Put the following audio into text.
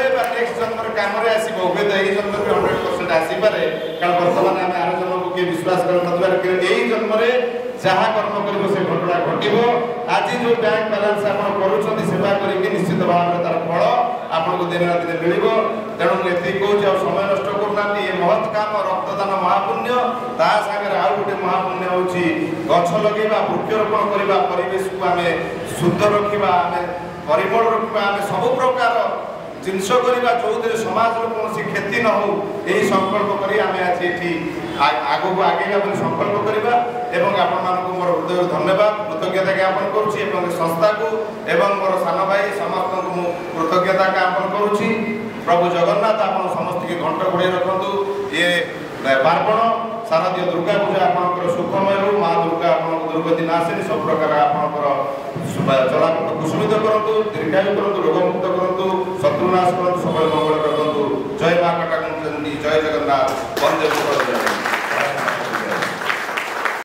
Next जन्म काम हुए तो यही जन्म 100% आसपे कारण बर्तमान आम आर जन्म को किए विश्वास कर यही जन्म जहाँ कर्म कर से घटना घटो आज जो बैंक बालांस आप सेवा करके निश्चित भाव में तार फल आपको दिन ना दिन मिल तेणु मुझे कहूँ समय नष्ट करना ये महत् काम रक्तदान महापुण्य ता सागर आउ गोटे महापुण्य हूँ गछ लगे वृक्षरोपण करवा परिवेश को आम शुद्ध रखा आम परिमल रखा आम सब प्रकार जिनस करवा जो समाज कौन क्षति न हो यही संकल्प करी आम आज ये आग को आगे संकल्प करवा एवं आपण मोर हृदय धन्यवाद कृतज्ञता ज्ञापन करुच्ची संस्था को एवं मोर सान भाई समस्त को कृतज्ञता ज्ञापन करुच्ची प्रभु जगन्नाथ आप समस्त के घंट घोड़े रखु ये पार्वण शारदीय दुर्गा पूजा आपंकर सुखमय हो माँ दुर्गा आप दुर्गति नाशे सब प्रकार आपंकर चलापथ कुसुमित करूँ दीर्घायु करूँ रोगमुक्त करूँ शत्रुनाश करूँ सब मंगल रखु जय माँ कटाकुंडी जय जगन्नाथ वंदे।